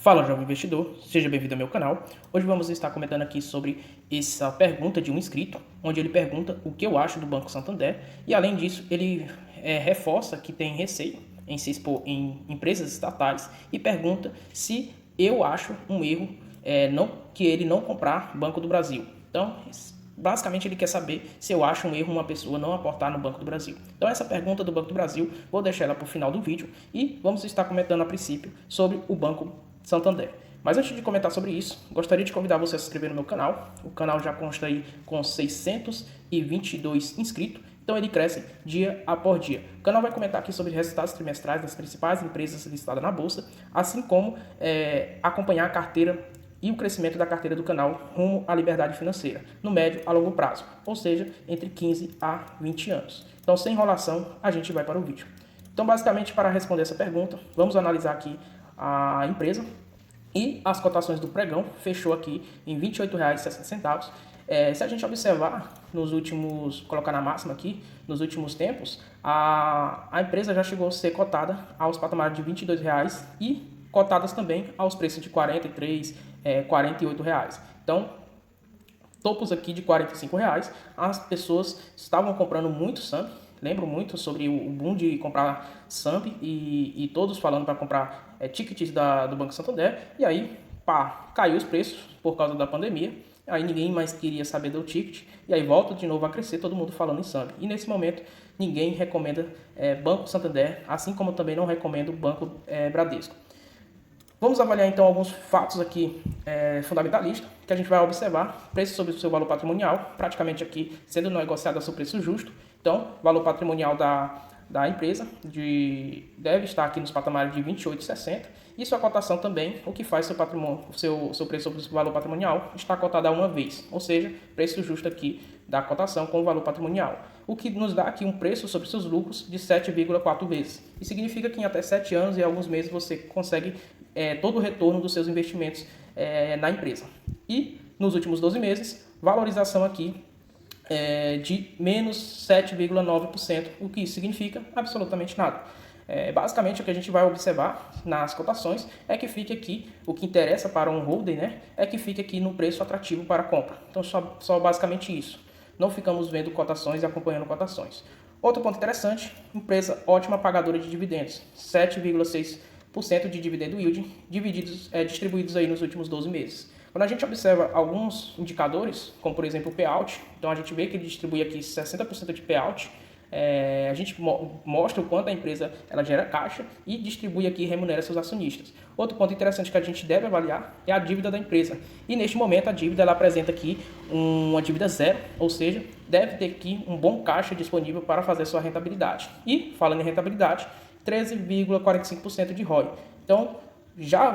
Fala, jovem investidor, seja bem-vindo ao meu canal. Hoje vamos estar comentando aqui sobre essa pergunta de um inscrito, onde ele pergunta o que eu acho do Banco Santander e, além disso, ele reforça que tem receio em se expor em empresas estatais e pergunta se eu acho um erro que ele não comprar Banco do Brasil. Então, basicamente ele quer saber se eu acho um erro uma pessoa não aportar no Banco do Brasil. Então essa pergunta do Banco do Brasil, vou deixar ela para o final do vídeo e vamos estar comentando a princípio sobre o Banco Santander. Mas antes de comentar sobre isso, gostaria de convidar você a se inscrever no meu canal. O canal já consta aí com 622 inscritos, então ele cresce dia após dia. O canal vai comentar aqui sobre resultados trimestrais das principais empresas listadas na Bolsa, assim como acompanhar a carteira e o crescimento da carteira do canal rumo à liberdade financeira, no médio a longo prazo, ou seja, entre 15 a 20 anos. Então, sem enrolação, a gente vai para o vídeo. Então, basicamente, para responder essa pergunta, vamos analisar aqui a empresa e as cotações do pregão. Fechou aqui em R$ 28,60. Se a gente observar nos últimos, colocar na máxima aqui, nos últimos tempos, a empresa já chegou a ser cotada aos patamares de R$ 22,00 e cotadas também aos preços de R$ 43, R$ 48. Então, topos aqui de R$ 45, as pessoas estavam comprando muito SAMP. Lembro muito sobre o boom de comprar SAMP e todos falando para comprar tickets do Banco Santander. E aí, pá, caiu os preços por causa da pandemia. Aí ninguém mais queria saber do ticket. E aí volta de novo a crescer, todo mundo falando em SAMP. E nesse momento, ninguém recomenda Banco Santander, assim como também não recomendo o Banco Bradesco. Vamos avaliar então alguns fatos aqui fundamentalistas que a gente vai observar. Preço sobre o seu valor patrimonial, praticamente aqui sendo negociado a seu preço justo. Então, valor patrimonial da empresa deve estar aqui nos patamares de R$ 28,60. E sua cotação também, o que faz seu patrimônio, seu preço sobre o valor patrimonial, está cotado a uma vez. Ou seja, preço justo aqui da cotação com o valor patrimonial. O que nos dá aqui um preço sobre seus lucros de 7,4 vezes. Isso significa que em até 7 anos e alguns meses você consegue todo o retorno dos seus investimentos na empresa. E nos últimos 12 meses, valorização aqui de menos 7,9%, o que isso significa? Absolutamente nada. Basicamente, o que a gente vai observar nas cotações é que fique aqui, o que interessa para um holder, né, é que fique aqui no preço atrativo para a compra. Então, só basicamente isso. Não ficamos vendo cotações e acompanhando cotações. Outro ponto interessante, empresa ótima pagadora de dividendos, 7,6% de dividendo yield, distribuídos aí nos últimos 12 meses. Quando a gente observa alguns indicadores, como por exemplo o payout, então a gente vê que ele distribui aqui 60% de payout, a gente mostra o quanto a empresa ela gera caixa e distribui aqui e remunera seus acionistas. Outro ponto interessante que a gente deve avaliar é a dívida da empresa. E neste momento a dívida ela apresenta aqui uma dívida zero, ou seja, deve ter aqui um bom caixa disponível para fazer sua rentabilidade. E, falando em rentabilidade, 13,45% de ROI. Então, já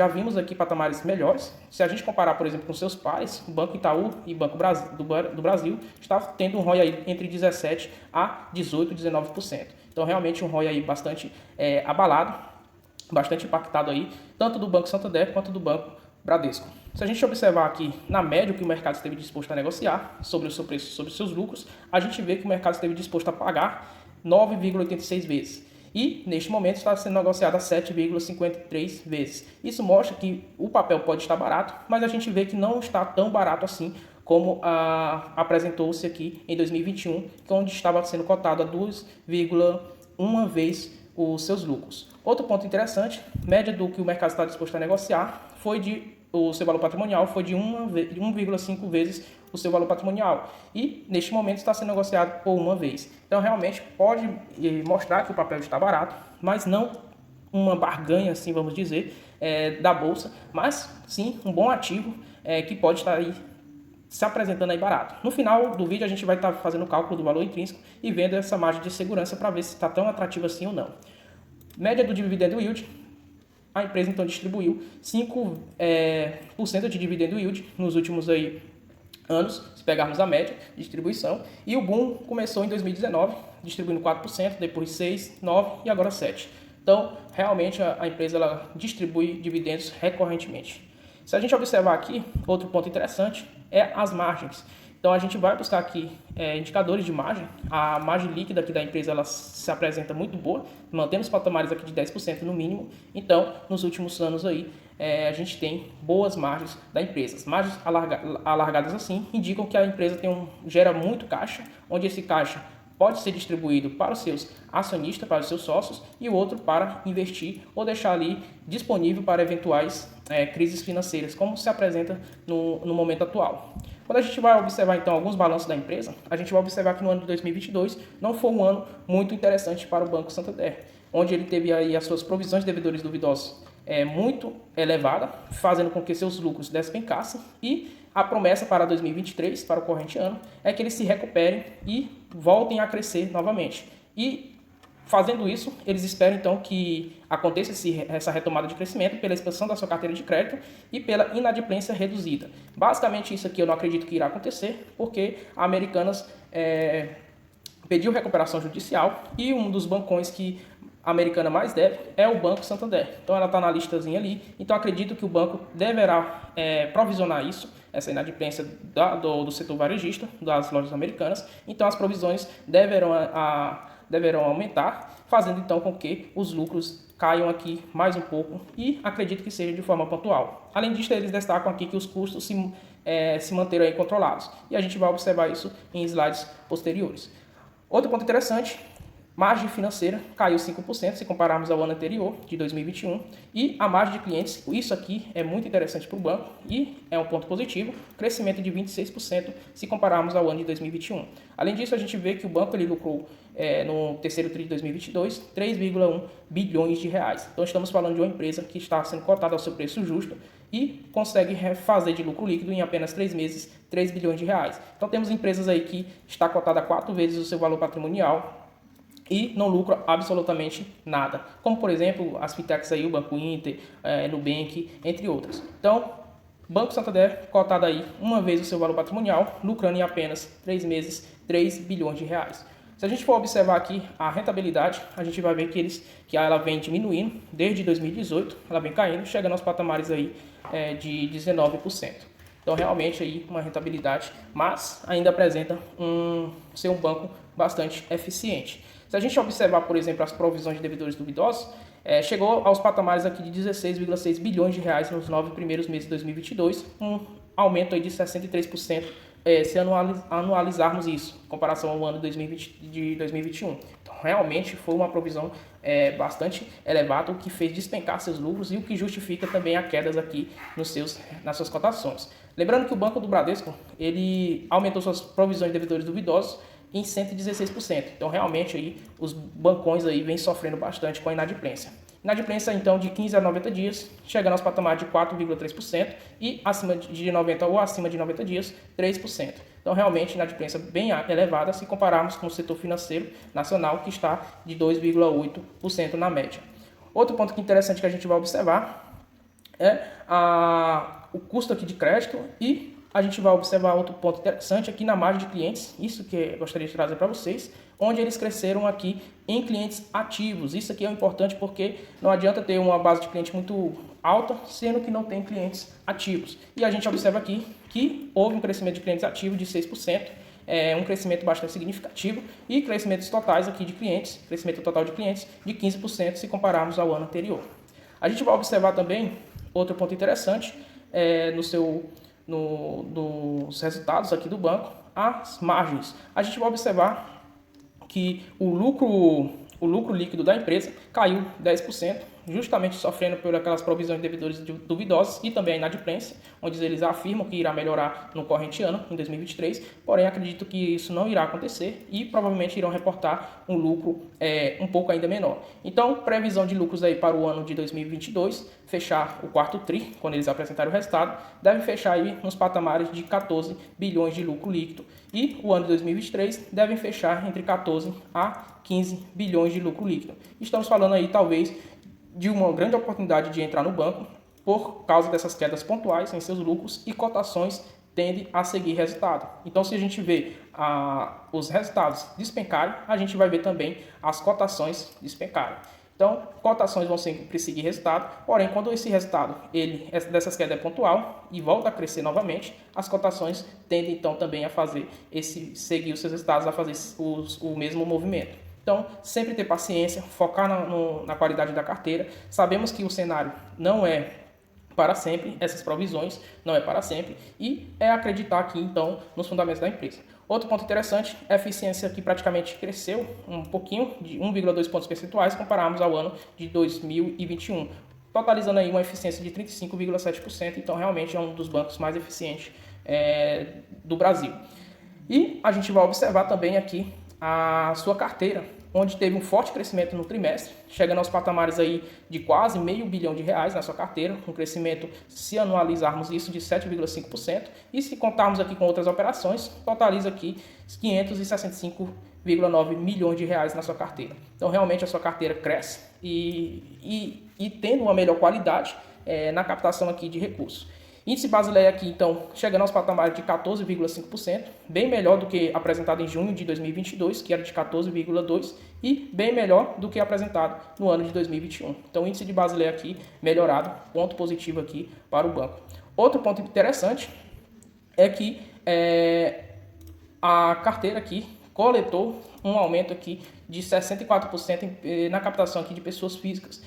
vimos aqui patamares melhores. Se a gente comparar, por exemplo, com seus pares, o Banco Itaú e Banco do Brasil está tendo um ROI aí entre 17% a 18%, 19%. Então, realmente um ROI aí bastante abalado, bastante impactado aí, tanto do Banco Santander quanto do Banco Bradesco. Se a gente observar aqui, na média, o que o mercado esteve disposto a negociar sobre o seu preço, sobre os seus lucros, a gente vê que o mercado esteve disposto a pagar 9,86 vezes. E, neste momento, está sendo negociado a 7,53 vezes. Isso mostra que o papel pode estar barato, mas a gente vê que não está tão barato assim como apresentou-se aqui em 2021, onde estava sendo cotado a 2,1 vez os seus lucros. Outro ponto interessante, média do que o mercado está disposto a negociar, o seu valor patrimonial foi de 1,5 vezes o seu valor patrimonial. E, neste momento, está sendo negociado por uma vez. Então, realmente, pode mostrar que o papel está barato, mas não uma barganha, assim, vamos dizer, da Bolsa, mas, sim, um bom ativo que pode estar aí se apresentando aí barato. No final do vídeo, a gente vai estar fazendo o cálculo do valor intrínseco e vendo essa margem de segurança para ver se está tão atrativo assim ou não. Média do dividendo yield. A empresa então distribuiu 5% de dividendo yield nos últimos aí anos, se pegarmos a média de distribuição. E o boom começou em 2019, distribuindo 4%, depois 6%, 9% e agora 7%. Então, realmente a empresa ela distribui dividendos recorrentemente. Se a gente observar aqui, outro ponto interessante é as margens. Então a gente vai buscar aqui indicadores de margem. A margem líquida aqui da empresa ela se apresenta muito boa, mantemos patamares aqui de 10% no mínimo. Então, nos últimos anos aí, a gente tem boas margens da empresa. As margens alargadas assim indicam que a empresa gera muito caixa, onde esse caixa pode ser distribuído para os seus acionistas, para os seus sócios, e o outro para investir ou deixar ali disponível para eventuais crises financeiras, como se apresenta no momento atual. Quando a gente vai observar então alguns balanços da empresa, a gente vai observar que no ano de 2022 não foi um ano muito interessante para o Banco Santander, onde ele teve aí as suas provisões de devedores duvidosos muito elevada, fazendo com que seus lucros despencassem, e a promessa para 2023, para o corrente ano, é que eles se recuperem e voltem a crescer novamente. E fazendo isso, eles esperam então que aconteça essa retomada de crescimento pela expansão da sua carteira de crédito e pela inadimplência reduzida. Basicamente isso aqui eu não acredito que irá acontecer, porque a Americanas pediu recuperação judicial e um dos bancões que a Americana mais deve é o Banco Santander. Então ela está na listazinha ali, então acredito que o banco deverá provisionar isso, essa inadimplência do setor varejista, das lojas americanas. Então as provisões deverão aumentar, fazendo então com que os lucros caiam aqui mais um pouco, e acredito que seja de forma pontual. Além disso, eles destacam aqui que os custos se manterão aí controlados, e a gente vai observar isso em slides posteriores. Outro ponto interessante: margem financeira caiu 5% se compararmos ao ano anterior, de 2021, e a margem de clientes, isso aqui é muito interessante para o banco e é um ponto positivo, crescimento de 26% se compararmos ao ano de 2021. Além disso, a gente vê que o banco ele lucrou no terceiro tri de 2022 3,1 bilhões de reais. Então estamos falando de uma empresa que está sendo cotada ao seu preço justo e consegue fazer de lucro líquido em apenas 3 meses 3 bilhões de reais. Então temos empresas aí que está cotada 4 vezes o seu valor patrimonial e não lucra absolutamente nada, como por exemplo as fintechs aí, o Banco Inter, Nubank, entre outras. Então, Banco Santander cotado aí uma vez o seu valor patrimonial, lucrando em apenas 3 meses 3 bilhões de reais. Se a gente for observar aqui a rentabilidade, a gente vai ver que ela vem diminuindo desde 2018, ela vem caindo, chegando aos patamares aí de 19%. Então realmente aí uma rentabilidade, mas ainda apresenta ser um banco bastante eficiente. Se a gente observar, por exemplo, as provisões de devedores duvidosos, chegou aos patamares aqui de 16,6 bilhões de reais nos 9 primeiros meses de 2022, um aumento aí de 63% se anualizarmos isso, em comparação ao ano de 2021. Então, realmente foi uma provisão bastante elevada, o que fez despencar seus lucros e o que justifica também as quedas aqui nas suas cotações. Lembrando que o Banco do Bradesco, ele aumentou suas provisões de devedores duvidosos em 116%. Então, realmente, aí, os bancões aí vêm sofrendo bastante com a inadimplência. Inadimplência, então, de 15 a 90 dias, chegando aos patamares de 4,3% e acima de 90 ou acima de 90 dias, 3%. Então, realmente, inadimplência bem elevada se compararmos com o setor financeiro nacional, que está de 2,8% na média. Outro ponto interessante que a gente vai observar é o custo aqui de crédito, e a gente vai observar outro ponto interessante aqui na margem de clientes, isso que eu gostaria de trazer para vocês, onde eles cresceram aqui em clientes ativos. Isso aqui é importante porque não adianta ter uma base de cliente muito alta, sendo que não tem clientes ativos. E a gente observa aqui que houve um crescimento de clientes ativos de 6%, um crescimento bastante significativo, e crescimentos totais aqui de clientes, crescimento total de clientes de 15% se compararmos ao ano anterior. A gente vai observar também outro ponto interessante nos resultados aqui do banco, as margens. A gente vai observar que o lucro líquido da empresa caiu 10%, justamente sofrendo por aquelas provisões de devedores duvidosos e também a inadimplência, onde eles afirmam que irá melhorar no corrente ano, em 2023, porém acredito que isso não irá acontecer e provavelmente irão reportar um lucro um pouco ainda menor. Então, previsão de lucros aí para o ano de 2022, fechar o quarto tri, quando eles apresentarem o resultado, deve fechar aí nos patamares de 14 bilhões de lucro líquido, e o ano de 2023 devem fechar entre 14 a 15 bilhões de lucro líquido. Estamos falando aí talvez de uma grande oportunidade de entrar no banco por causa dessas quedas pontuais em seus lucros, e cotações tendem a seguir resultado. Então, se a gente vê os resultados despencarem, a gente vai ver também as cotações despencarem. Então, cotações vão sempre seguir resultado, porém, quando esse resultado dessas quedas é pontual e volta a crescer novamente, as cotações tendem então também a seguir os seus resultados, a fazer o mesmo movimento. Então, sempre ter paciência, focar na qualidade da carteira. Sabemos que o cenário não é para sempre, essas provisões não é para sempre, e é acreditar aqui então nos fundamentos da empresa. Outro ponto interessante é a eficiência, que praticamente cresceu um pouquinho, de 1,2 pontos percentuais, compararmos ao ano de 2021, totalizando aí uma eficiência de 35,7%, então realmente é um dos bancos mais eficientes do Brasil. E a gente vai observar também aqui a sua carteira, onde teve um forte crescimento no trimestre, chegando aos patamares aí de quase R$500 milhão na sua carteira, um crescimento, se anualizarmos isso, de 7,5%, e se contarmos aqui com outras operações, totaliza aqui 565,9 milhões de reais na sua carteira. Então, realmente, a sua carteira cresce e tendo uma melhor qualidade na captação aqui de recursos. Índice Basileia aqui, então, chegando aos patamares de 14,5%, bem melhor do que apresentado em junho de 2022, que era de 14,2%, e bem melhor do que apresentado no ano de 2021. Então, o índice de Basileia aqui melhorado, ponto positivo aqui para o banco. Outro ponto interessante é que a carteira aqui coletou um aumento aqui de 64% na captação aqui de pessoas físicas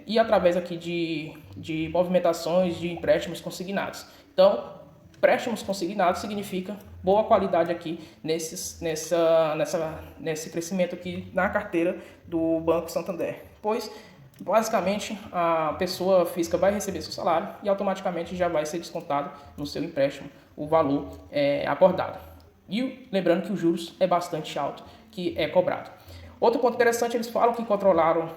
e através aqui de movimentações de empréstimos consignados. Então, empréstimos consignados significa boa qualidade aqui nesse crescimento aqui na carteira do Banco Santander, pois basicamente a pessoa física vai receber seu salário e automaticamente já vai ser descontado no seu empréstimo o valor acordado. E lembrando que os juros é bastante alto que é cobrado. Outro ponto interessante, eles falam que controlaram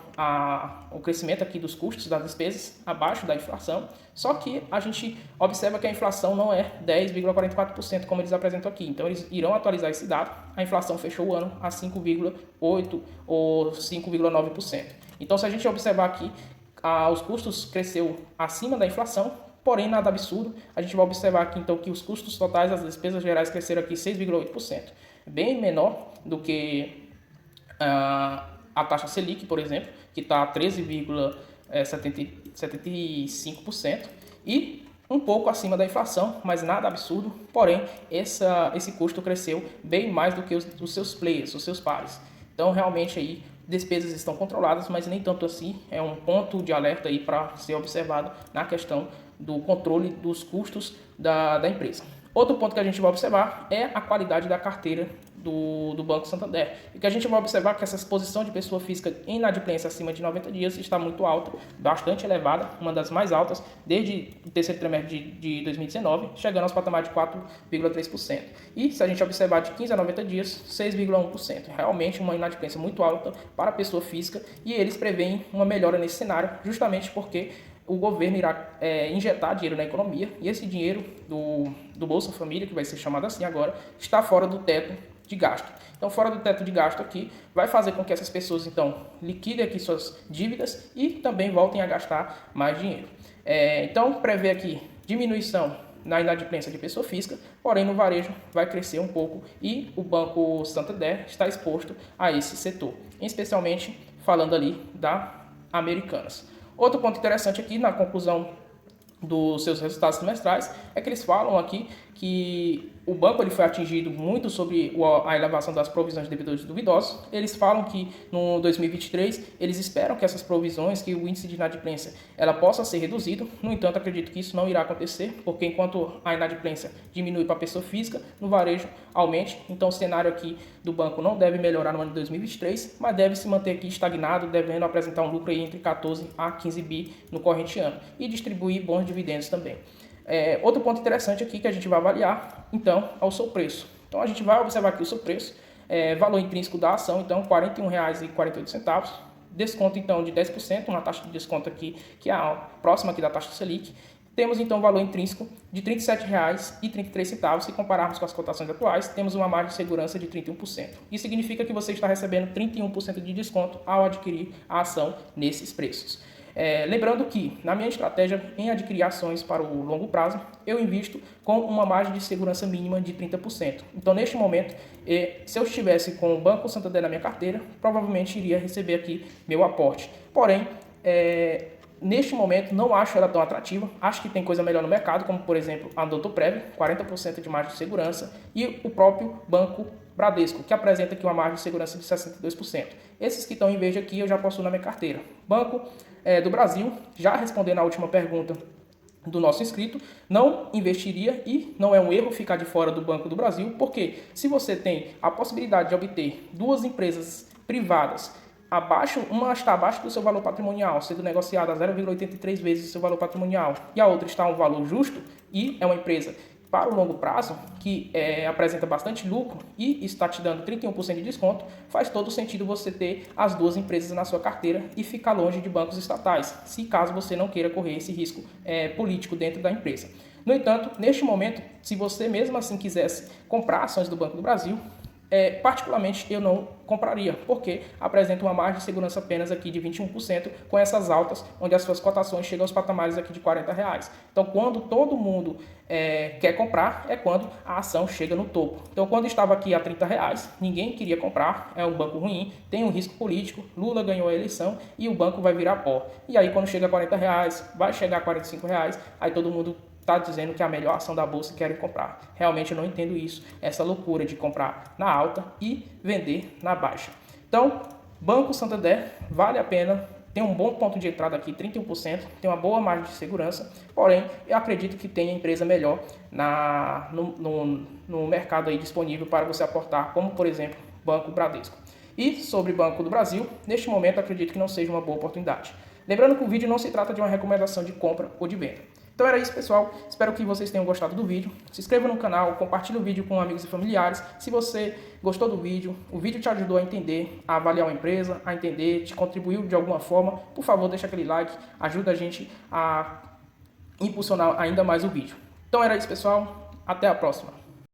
o crescimento aqui dos custos das despesas abaixo da inflação, só que a gente observa que a inflação não é 10,44% como eles apresentam aqui. Então eles irão atualizar esse dado. A inflação fechou o ano a 5,8% ou 5,9%. Então se a gente observar aqui, os custos cresceu acima da inflação, porém nada absurdo. A gente vai observar aqui então que os custos totais das despesas gerais cresceram aqui 6,8%, bem menor do que a taxa Selic, por exemplo, que está a 13,75% e um pouco acima da inflação, mas nada absurdo. Porém, esse custo cresceu bem mais do que os seus players, os seus pares. Então, realmente aí despesas estão controladas, mas nem tanto assim. É um ponto de alerta aí para ser observado na questão do controle dos custos da empresa. Outro ponto que a gente vai observar é a qualidade da carteira do Banco Santander. E que a gente vai observar que essa exposição de pessoa física em inadimplência acima de 90 dias está muito alta, bastante elevada, uma das mais altas desde o terceiro trimestre de 2019, chegando aos patamares de 4,3%. E se a gente observar de 15 a 90 dias, 6,1%. Realmente uma inadimplência muito alta para a pessoa física, e eles preveem uma melhora nesse cenário, justamente porque o governo irá injetar dinheiro na economia, e esse dinheiro do Bolsa Família, que vai ser chamado assim agora, está fora do teto de gasto. Então, fora do teto de gasto aqui, vai fazer com que essas pessoas, então, liquidem aqui suas dívidas e também voltem a gastar mais dinheiro. Então, prevê aqui diminuição na inadimplência de pessoa física, porém no varejo vai crescer um pouco, e o Banco Santander está exposto a esse setor, especialmente falando ali da Americanas. Outro ponto interessante aqui na conclusão dos seus resultados trimestrais é que eles falam aqui que o banco ele foi atingido muito sobre a elevação das provisões de devedores duvidosos. Eles falam que no 2023 eles esperam que essas provisões, que o índice de inadimplência ela possa ser reduzido. No entanto, acredito que isso não irá acontecer, porque enquanto a inadimplência diminui para a pessoa física, no varejo aumente. Então o cenário aqui do banco não deve melhorar no ano de 2023, mas deve se manter aqui estagnado, devendo apresentar um lucro aí entre 14 a 15 bi no corrente ano e distribuir bons dividendos também. Outro ponto interessante aqui que a gente vai avaliar, então, é o seu preço. Então, a gente vai observar aqui o seu preço, valor intrínseco da ação, então, R$ 41,48, desconto, então, de 10%, uma taxa de desconto aqui, que é a próxima aqui da taxa Selic. Temos, então, valor intrínseco de R$ 37,33, se compararmos com as cotações atuais, temos uma margem de segurança de 31%. Isso significa que você está recebendo 31% de desconto ao adquirir a ação nesses preços. Lembrando que, na minha estratégia em adquirir ações para o longo prazo, eu invisto com uma margem de segurança mínima de 30%. Então, neste momento, se eu estivesse com o Banco Santander na minha carteira, provavelmente iria receber aqui meu aporte. Porém, neste momento, não acho ela tão atrativa. Acho que tem coisa melhor no mercado, como, por exemplo, a Odontoprev, 40% de margem de segurança, e o próprio Banco Bradesco, que apresenta aqui uma margem de segurança de 62%. Esses que estão em verde aqui, eu já possuo na minha carteira. Banco do Brasil, já respondendo a última pergunta do nosso inscrito, não investiria e não é um erro ficar de fora do Banco do Brasil, porque se você tem a possibilidade de obter duas empresas privadas uma está abaixo do seu valor patrimonial, sendo negociada a 0,83 vezes o seu valor patrimonial, e a outra está a um valor justo e é uma empresa para o longo prazo, que apresenta bastante lucro e está te dando 31% de desconto, faz todo sentido você ter as duas empresas na sua carteira e ficar longe de bancos estatais, se caso você não queira correr esse risco político dentro da empresa. No entanto, neste momento, se você mesmo assim quisesse comprar ações do Banco do Brasil, particularmente eu não compraria, porque apresenta uma margem de segurança apenas aqui de 21%, com essas altas, onde as suas cotações chegam aos patamares aqui de R$40. Então, quando todo mundo quer comprar, é quando a ação chega no topo. Então, quando estava aqui a R$30, ninguém queria comprar, é um banco ruim, tem um risco político, Lula ganhou a eleição e o banco vai virar pó. E aí, quando chega a R$40, vai chegar a R$45, aí todo mundo está dizendo que é a melhor ação da bolsa e querem comprar. Realmente eu não entendo isso, essa loucura de comprar na alta e vender na baixa. Então, Banco Santander vale a pena, tem um bom ponto de entrada aqui, 31%, tem uma boa margem de segurança, porém, eu acredito que tem empresa melhor no mercado aí disponível para você aportar, como por exemplo, Banco Bradesco. E sobre Banco do Brasil, neste momento acredito que não seja uma boa oportunidade. Lembrando que o vídeo não se trata de uma recomendação de compra ou de venda. Então era isso, pessoal. Espero que vocês tenham gostado do vídeo. Se inscreva no canal, compartilhe o vídeo com amigos e familiares. Se você gostou do vídeo, o vídeo te ajudou a entender, a avaliar uma empresa, a entender, te contribuiu de alguma forma, por favor, deixa aquele like, ajuda a gente a impulsionar ainda mais o vídeo. Então era isso, pessoal. Até a próxima.